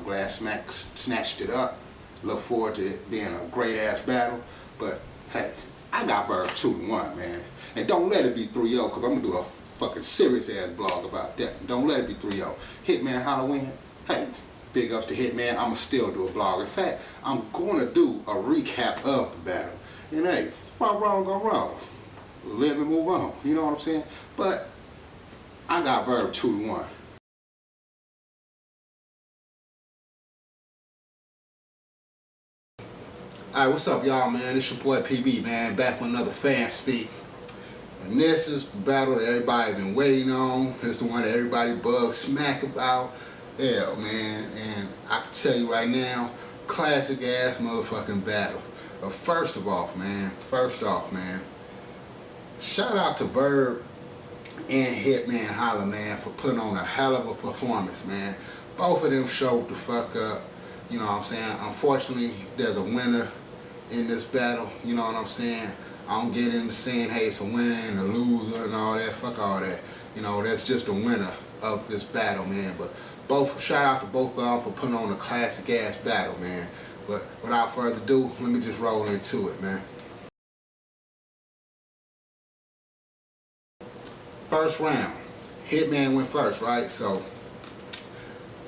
glad Smack snatched it up. Look forward to it being a great ass battle. But hey, I got Verb 2-1, man. And don't let it be 3-0, because I'm going to do a fucking serious ass blog about that. Don't let it be 3-0. Hitman Halloween, hey, big ups to Hitman. I'm going to still do a blog. In fact, I'm going to do a recap of the battle. And hey, if I'm wrong, go wrong. Live and move on. You know what I'm saying? But I got Verb 2-1. Alright, what's up, y'all, man? It's your boy PB, man, back with another FanSpeak. And this is the battle that everybody been waiting on. It's the one that everybody bugs Smack about. Yeah, man, and I can tell you right now, classic ass motherfucking battle. But first off, man, shout out to Verb and Hitman Holla, man, for putting on a hell of a performance, man. Both of them showed the fuck up. You know what I'm saying? Unfortunately, there's a winner in this battle. You know what I'm saying? I don't get into saying, hey, it's a winner and a loser and all that. Fuck all that. You know, that's just a winner of this battle, man. But shout out to both of them for putting on a classic ass battle, man. But without further ado, let me just roll into it, man. First round, Hitman went first, right? So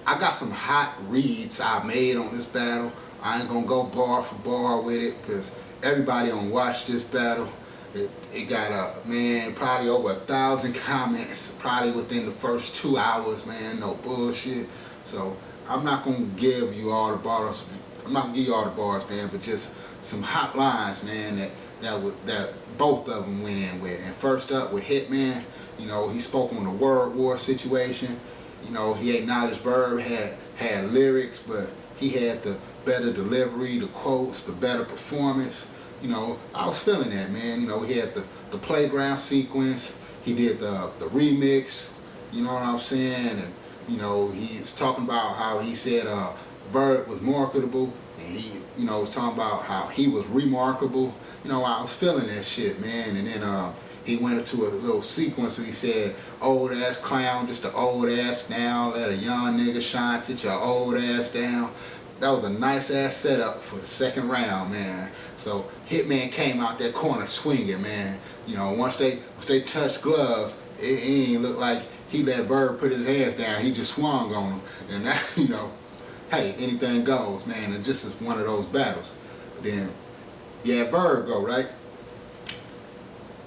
I got some hot reads I made on this battle. I ain't gonna go bar for bar with it because everybody on watch this battle. It got man, probably over 1,000 comments probably within the first 2 hours, man. No bullshit. So I'm not gonna give you all the bars. I'm not gonna give you all the bars, man, but just some hot lines, man, that both of them went in with. And first up with Hitman, you know, he spoke on the word war situation. You know, he acknowledged Verb had lyrics, but he had the better delivery, the quotes, the better performance. You know, I was feeling that, man. You know, he had the playground sequence. He did the remix. You know what I'm saying? And you know, he's talking about how he said Verb was marketable, and he, you know, was talking about how he was remarkable. You know, I was feeling that shit, man. And then he went into a little sequence and he said, old ass clown, just an old ass now, let a young nigga shine, sit your old ass down. That was a nice ass setup for the second round, man. So Hitman came out that corner swinging, man. You know, once they touched gloves, it ain't look like he let Verb put his hands down. He just swung on him. And that, you know, hey, anything goes, man. And just is one of those battles. Then, yeah, Verb go, right?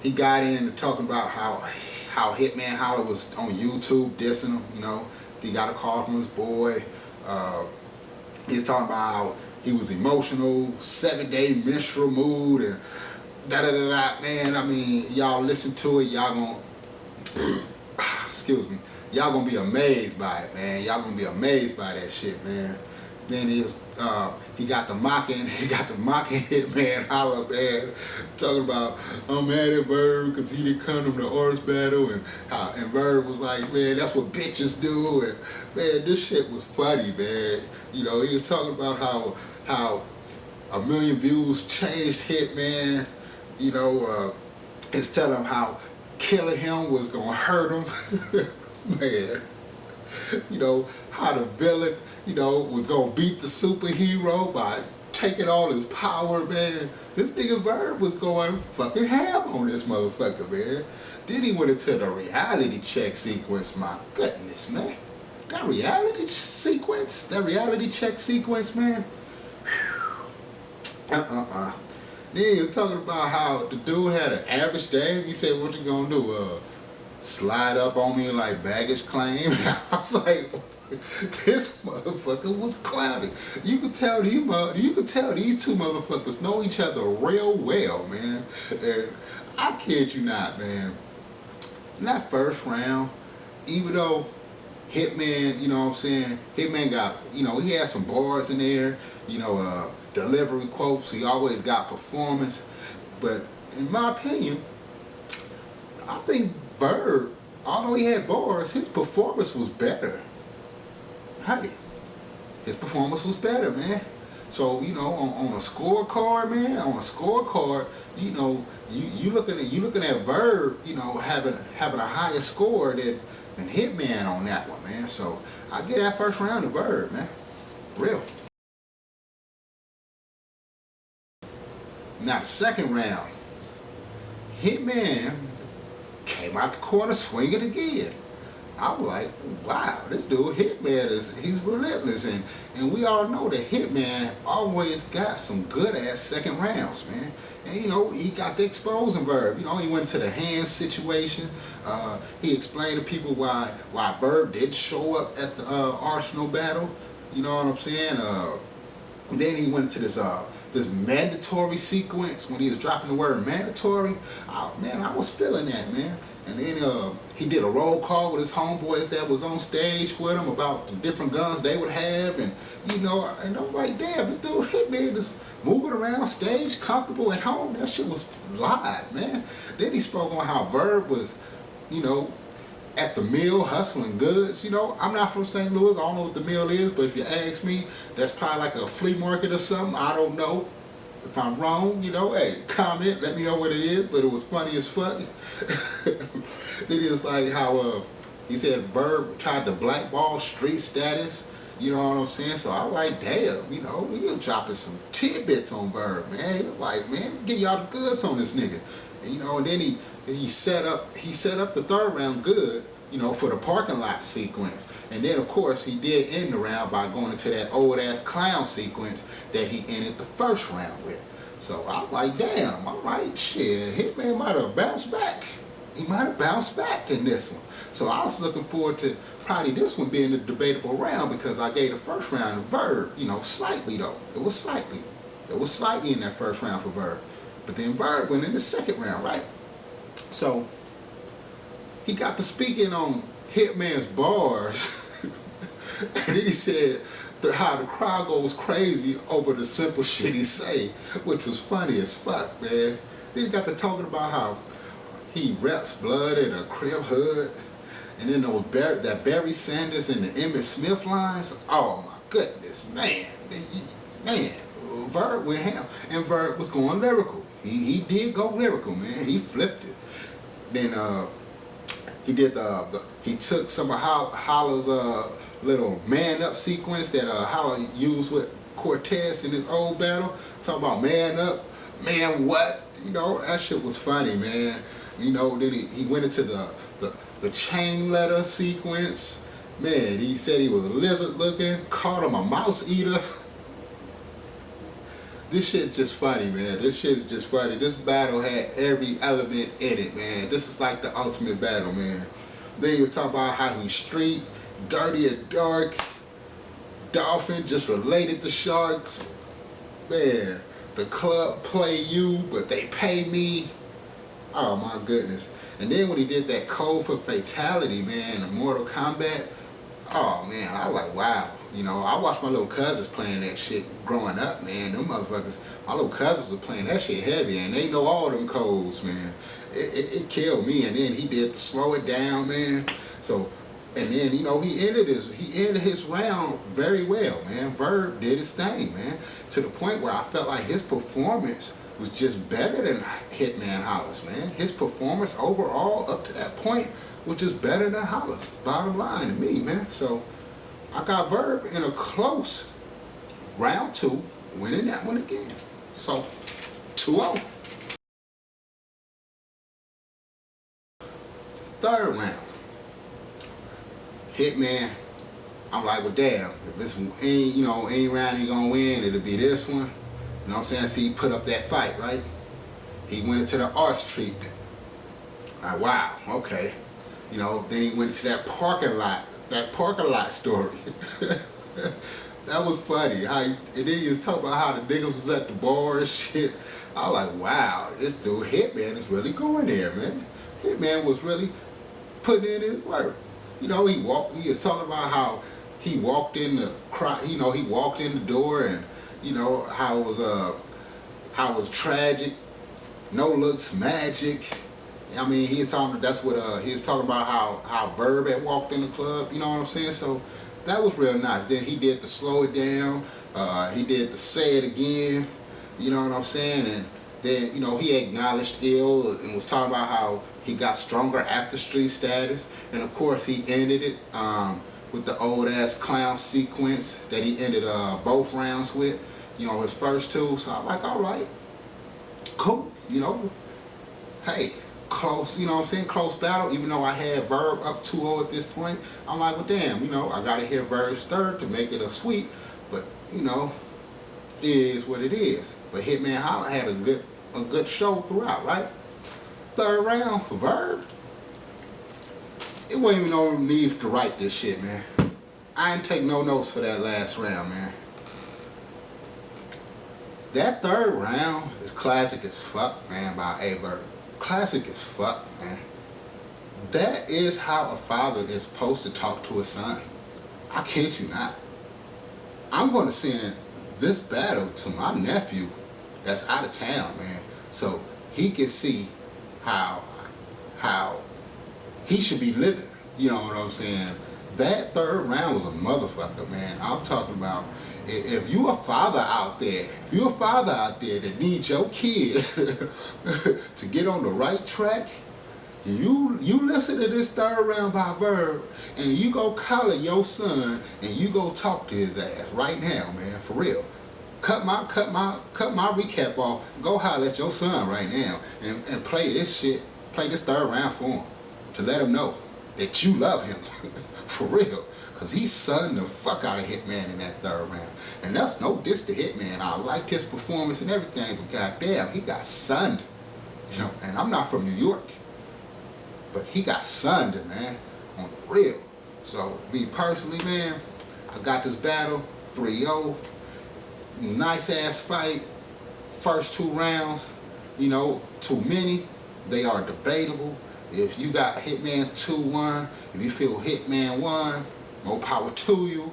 He got into talking about how Hitman Holla was on YouTube dissing him, you know. He got a call from his boy. He was talking about how he was emotional, 7-day menstrual mood, and da-da-da-da. Man, I mean, y'all listen to it, y'all gonna, excuse me, y'all gonna be amazed by it, man. Y'all gonna be amazed by that shit, man. Then he got the mocking Hitman Holla, man, talking about I'm mad at Verb because he didn't come to the artist battle, and Verb was like, man, that's what bitches do, and man, this shit was funny, man. You know, he was talking about how 1 million views changed Hitman. You know, it's telling him how killing him was gonna hurt him, man. You know, how the villain, you know, was gonna beat the superhero by taking all his power, man. This nigga Verb was going fucking ham on this motherfucker, man. Then he went into the reality check sequence. My goodness, man. That reality check sequence, man. Then he was talking about how the dude had an average day. He said, what you gonna do? Slide up on me like baggage claim? I was like, this motherfucker was cloudy. You could tell these two motherfuckers know each other real well, man. And I kid you not, man. In that first round, even though Hitman, you know what I'm saying, Hitman got, you know, he had some bars in there, you know, delivery quotes. He always got performance. But in my opinion, I think Verb, although he had bars, his performance was better. Hey, his performance was better, man. So, you know, on a scorecard, man, you know, you looking at Verb, you know, having a higher score than Hitman on that one, man. So I get that first round to Verb, man. Real. Now the second round, Hitman came out the corner swinging again. I was like, wow, this dude Hitman he's relentless, and we all know that Hitman always got some good ass second rounds, man. And you know, he got the exposing Verb. You know, he went to the hands situation. He explained to people why Verb did show up at the Arsenal battle. You know what I'm saying? Then he went to this mandatory sequence when he was dropping the word mandatory. Oh, man, I was feeling that, man. And then he did a roll call with his homeboys that was on stage with him about the different guns they would have, and you know, and I'm like, damn, this dude Hitman is moving around stage, comfortable at home. That shit was live, man. Then he spoke on how Verb was, you know, at the mill hustling goods. You know, I'm not from St. Louis, I don't know what the mill is, but if you ask me, that's probably like a flea market or something. I don't know. If I'm wrong, you know, hey, comment, let me know what it is, but it was funny as fuck. Then it was like how he said Verb tried to blackball street status, you know what I'm saying? So I was like, damn, you know, he was dropping some tidbits on Verb, man. He was like, man, get y'all the goods on this nigga. And, you know, and then he set up the third round good, you know, for the parking lot sequence. And then, of course, he did end the round by going into that old-ass clown sequence that he ended the first round with. So I was like, damn, all right, shit, Hitman might have bounced back. He might have bounced back in this one. So I was looking forward to probably this one being a debatable round because I gave the first round to Verb, you know, slightly though. It was slightly in that first round for Verb. But then Verb went in the second round, right? So he got to speaking on Hitman's bars. And then he said how the crowd goes crazy over the simple shit he say, which was funny as fuck, man. Then he got to talking about how he reps blood in a Crib hood, and then that Barry Sanders and the Emmett Smith lines. Oh my goodness, man, Verb went ham, and Verb was going lyrical. He did go lyrical, man. He flipped it. Then he took some of Holla's little man up sequence that Holla used with Cortez in his old battle. Talk about man up, man what? You know, that shit was funny, man. You know, then he went into the chain letter sequence. Man, he said he was a lizard looking, called him a mouse eater. This shit just funny, man. This shit is just funny. This battle had every element in it, man. This is like the ultimate battle, man. Then he was talking about how he's street, dirty and dark, dolphin, just related to sharks. Man, the club play you, but they pay me. Oh my goodness. And then when he did that code for fatality, man, in Mortal Kombat, oh man, I was like, wow. You know, I watched my little cousins playing that shit growing up, man. Them motherfuckers, my little cousins were playing that shit heavy, and they know all them codes, man. It killed me. And then he did slow it down, man. So, and then, you know, he ended his round very well, man. Verb did his thing, man, to the point where I felt like his performance was just better than Hitman Holla's, man. His performance overall up to that point was just better than Holla's. Bottom line to me, man. So I got Verb in a close round 2, winning that one again. So 2-0. Third round, Hitman. I'm like, well, damn, if this any round he gonna win, it'll be this one. You know what I'm saying? See, he put up that fight, right? He went into the arts treatment. Like, wow, okay. You know, then he went to that parking lot story. That was funny. And then he was talking about how the niggas was at the bar and shit. I was like, wow, this dude Hitman is really going there, man. Hitman was really putting in his work. You know, he was talking about how he walked in the he walked in the door, and you know how it was tragic, no looks magic. I mean, he was talking. That's what he was talking about how Verb had walked in the club. You know what I'm saying? So that was real nice. Then he did the slow it down. He did the say it again. You know what I'm saying? And then, you know, he acknowledged ill and was talking about how he got stronger after street status. And of course, he ended it with the old ass clown sequence that he ended both rounds with, you know, his first two. So I'm like, all right, cool, you know, hey, close, you know what I'm saying, close battle. Even though I had Verb up 2-0 at this point, I'm like, well, damn, you know, I gotta hear Verb's third to make it a sweep. But you know, it is what it is. But Hitman Holla had a good show throughout, right? Third round for Verb, it wasn't even no need to write this shit, man. I didn't take no notes for that last round, man. That third round is classic as fuck, man, by Verb. Classic as fuck, man. That is how a father is supposed to talk to his son. I kid you not. I'm going to send this battle to my nephew that's out of town, man, so he can see how he should be living. You know what I'm saying? That third round was a motherfucker, man. I'm talking about, if you a father out there, that needs your kid to get on the right track, you listen to this third round by Verb, and you go collar your son, and you go talk to his ass right now, man, for real. Cut my recap off. Go holler at your son right now and play this shit. Play this third round for him to let him know that you love him for real. Cause he sunned the fuck out of Hitman in that third round. And that's no diss to Hitman. I liked his performance and everything, but goddamn, he got sunned. You know, and I'm not from New York, but he got sunned, man, on the real. So me personally, man, I got this battle 3-0. Nice ass fight. First 2 rounds, you know, too many. They are debatable. If you got Hitman 2-1, if you feel Hitman won, more power to you.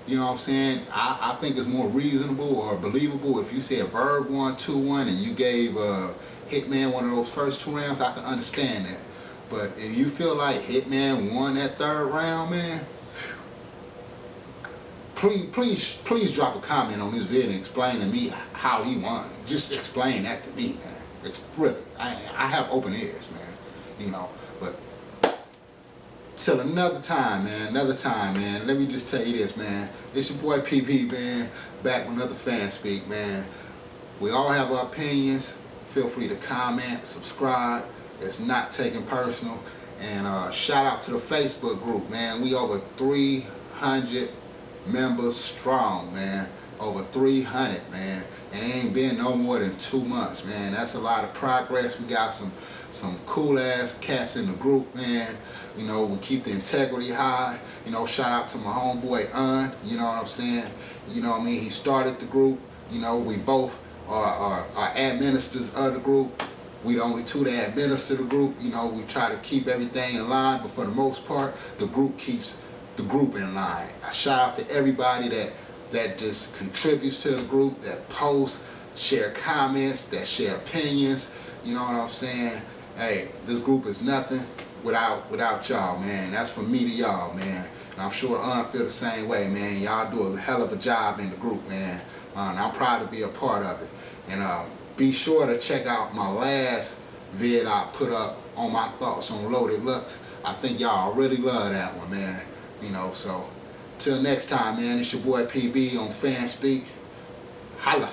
You know what I'm saying? I think it's more reasonable or believable if you said Verb won 2-1 and you gave Hitman one of those first 2 rounds. I can understand that. But if you feel like Hitman won that third round, man, please drop a comment on this video and explain to me how he won. Just explain that to me, man. It's really, I have open ears, man. You know, but till another time, man. Let me just tell you this, man. It's your boy PP, man. Back with another FanSpeak, man. We all have our opinions. Feel free to comment, subscribe. It's not taken personal. And shout out to the Facebook group, man. We over 300 members strong, man. Over 300, man. And it ain't been no more than 2 months, man. That's a lot of progress. We got some cool ass cats in the group, man. You know, we keep the integrity high. You know, shout out to my homeboy you know what I'm saying? You know what I mean? He started the group. You know, we both are administrators of the group. We the only 2 that administer the group. You know, we try to keep everything in line, but for the most part, the group keeps the group in line. I shout out to everybody that just contributes to the group, that posts, share comments, that share opinions. You know what I'm saying? Hey, this group is nothing without y'all, man. That's from me to y'all, man. And I'm sure feel the same way, man. Y'all do a hell of a job in the group, man. And I'm proud to be a part of it. And be sure to check out my last vid I put up on my thoughts on Loaded Looks. I think y'all really love that one, man. You know, so till next time, man. It's your boy PB on FanSpeak. Holla.